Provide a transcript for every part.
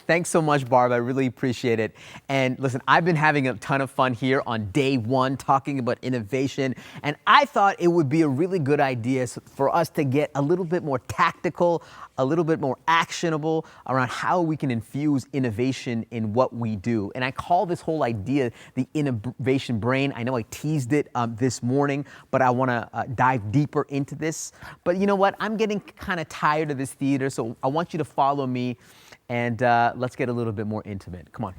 Thanks so much, Barb. I really appreciate it. And listen, I've been having a ton of fun here on day one talking about innovation. And I thought it would be a really good idea for us to get a little bit more tactical, a little bit more actionable around how we can infuse innovation in what we do. And I call this whole idea the innovation brain. I know I teased it this morning, but I want to dive deeper into this. But you know what? I'm getting kind of tired of this theater, so I want you to follow me. And let's get a little bit more intimate. Come on.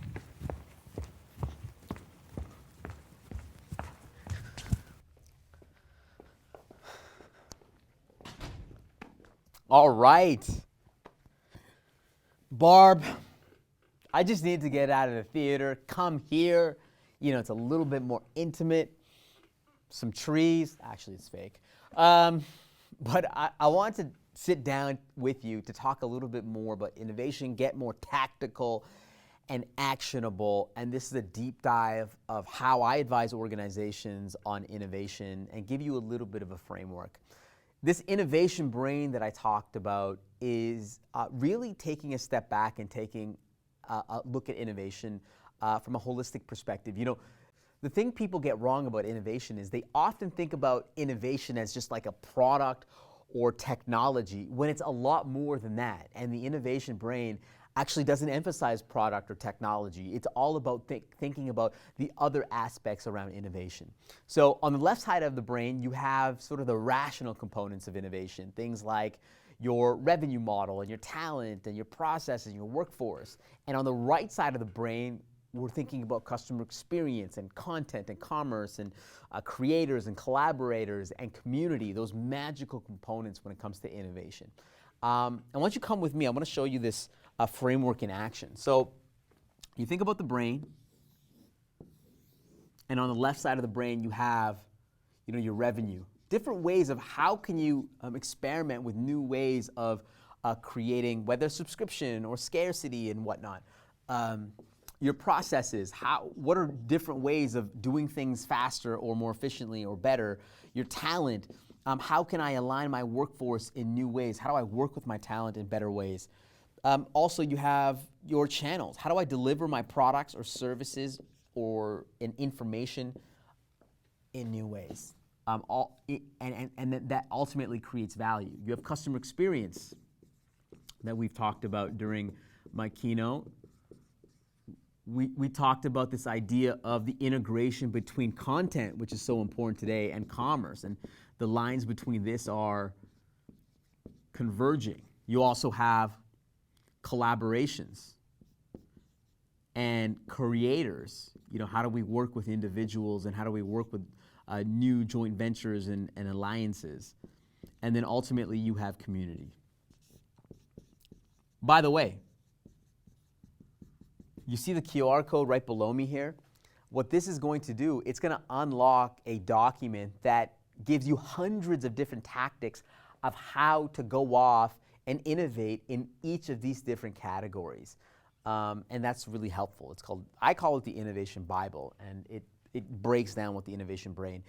All right. Barb, I just need to get out of the theater. Come here. You know, it's a little bit more intimate. Some trees. Actually, it's fake. But I want to sit down with you to talk a little bit more about innovation, get more tactical and actionable. And this is a deep dive of how I advise organizations on innovation and give you a little bit of a framework. This innovation brain that I talked about is really taking a step back and taking a look at innovation from a holistic perspective. You know, the thing people get wrong about innovation is they often think about innovation as just like a product or technology, when it's a lot more than that. And the innovation brain actually doesn't emphasize product or technology. It's all about thinking about the other aspects around innovation. So on the left side of the brain, you have sort of the rational components of innovation, things like your revenue model and your talent and your process and your workforce. And on the right side of the brain, we're thinking about customer experience and content and commerce and creators and collaborators and community, those magical components when it comes to innovation. And once you come with me, I'm going to show you this framework in action. So you think about the brain, and on the left side of the brain, you have your revenue. Different ways of how can you experiment with new ways of creating, whether subscription or scarcity and whatnot. Your processes, what are different ways of doing things faster or more efficiently or better? Your talent, how can I align my workforce in new ways? How do I work with my talent in better ways? Also, you have your channels. How do I deliver my products or services or information in new ways? And that ultimately creates value. You have customer experience that we've talked about during my keynote. We talked about this idea of the integration between content, which is so important today, and commerce. And the lines between this are converging. You also have collaborations and creators. How do we work with individuals and how do we work with new joint ventures and alliances? And then ultimately you have community. By the way, you see the QR code right below me here? What this is going to do, it's going to unlock a document that gives you hundreds of different tactics of how to go off and innovate in each of these different categories. And that's really helpful. I call it the Innovation Bible, and it breaks down what the innovation brain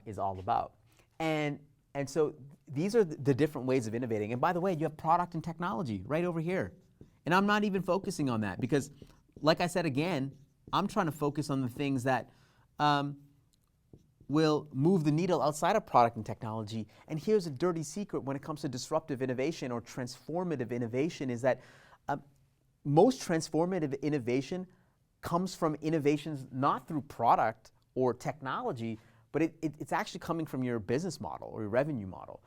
is all about. And so these are the different ways of innovating. And by the way, you have product and technology right over here. And I'm not even focusing on that because, like I said again, I'm trying to focus on the things that will move the needle outside of product and technology. And here's a dirty secret when it comes to disruptive innovation or transformative innovation is that most transformative innovation comes from innovations not through product or technology, but it's actually coming from your business model or your revenue model.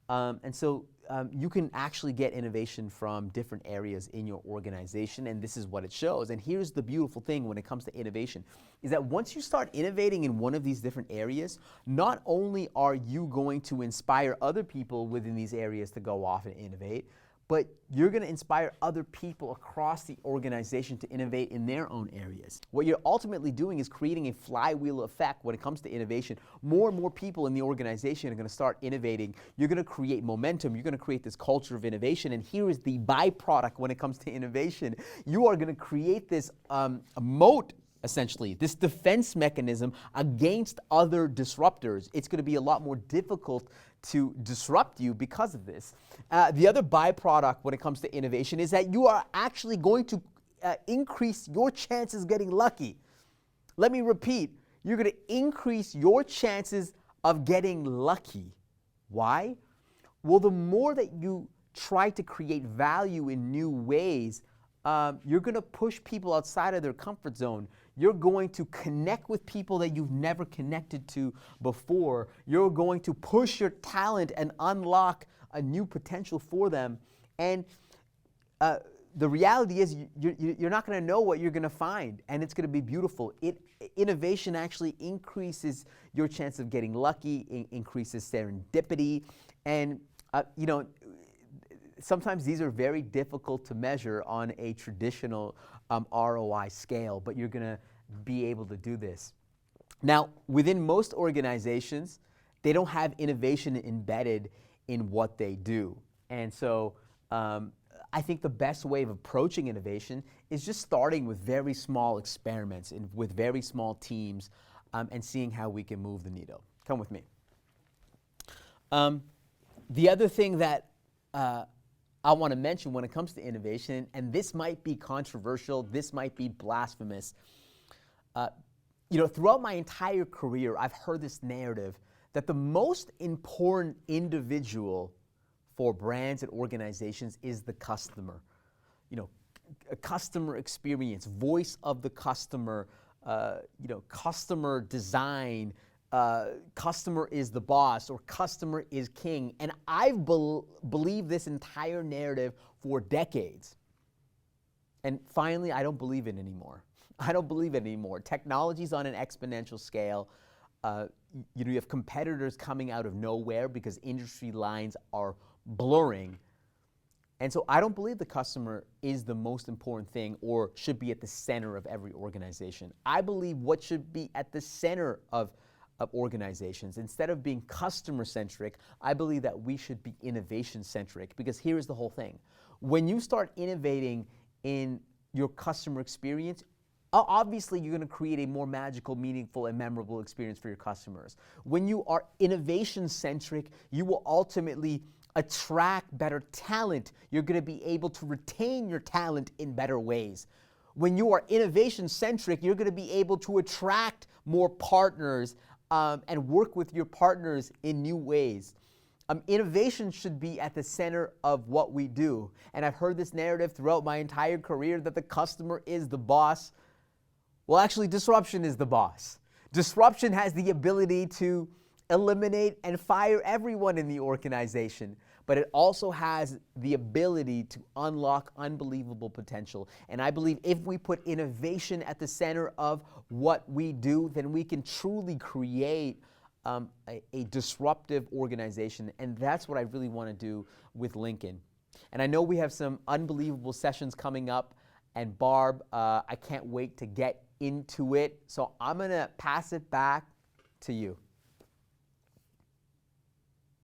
And so you can actually get innovation from different areas in your organization, and this is what it shows. And here's the beautiful thing when it comes to innovation, is that once you start innovating in one of these different areas, not only are you going to inspire other people within these areas to go off and innovate, but you're going to inspire other people across the organization to innovate in their own areas. What you're ultimately doing is creating a flywheel effect when it comes to innovation. More and more people in the organization are going to start innovating. You're going to create momentum. You're going to create this culture of innovation. And here is the byproduct when it comes to innovation. You are going to create this moat, essentially, this defense mechanism against other disruptors. It's going to be a lot more difficult to disrupt you because of this. The other byproduct when it comes to innovation is that you are actually going to increase your chances of getting lucky. Let me repeat, you're going to increase your chances of getting lucky. Why? Well, the more that you try to create value in new ways, you're going to push people outside of their comfort zone. You're going to connect with people that you've never connected to before. You're going to push your talent and unlock a new potential for them. And the reality is you're not going to know what you're going to find, and it's going to be beautiful. Innovation actually increases your chance of getting lucky, increases serendipity, and sometimes these are very difficult to measure on a traditional ROI scale, but you're going to be able to do this. Now, within most organizations, they don't have innovation embedded in what they do. And so I think the best way of approaching innovation is just starting with very small experiments and with very small teams and seeing how we can move the needle. Come with me. The other thing that I want to mention when it comes to innovation, and this might be controversial, this might be blasphemous. Throughout my entire career, I've heard this narrative that the most important individual for brands and organizations is the customer. A customer experience, voice of the customer, customer design, customer is the boss, or customer is king. And I've believed this entire narrative for decades. And finally, I don't believe it anymore. I don't believe it anymore. Technology's on an exponential scale. You have competitors coming out of nowhere because industry lines are blurring. And so I don't believe the customer is the most important thing or should be at the center of every organization. I believe what should be at the center of organizations, instead of being customer-centric, I believe that we should be innovation-centric, because here's the whole thing. When you start innovating in your customer experience, obviously you're going to create a more magical, meaningful, and memorable experience for your customers. When you are innovation-centric, you will ultimately attract better talent. You're going to be able to retain your talent in better ways. When you are innovation-centric, you're going to be able to attract more partners and work with your partners in new ways. Innovation should be at the center of what we do. And I've heard this narrative throughout my entire career that the customer is the boss. Well, actually, disruption is the boss. Disruption has the ability to eliminate and fire everyone in the organization, but it also has the ability to unlock unbelievable potential. And I believe if we put innovation at the center of what we do, then we can truly create a disruptive organization. And that's what I really want to do with Lincoln. And I know we have some unbelievable sessions coming up. And Barb, I can't wait to get into it. So I'm going to pass it back to you.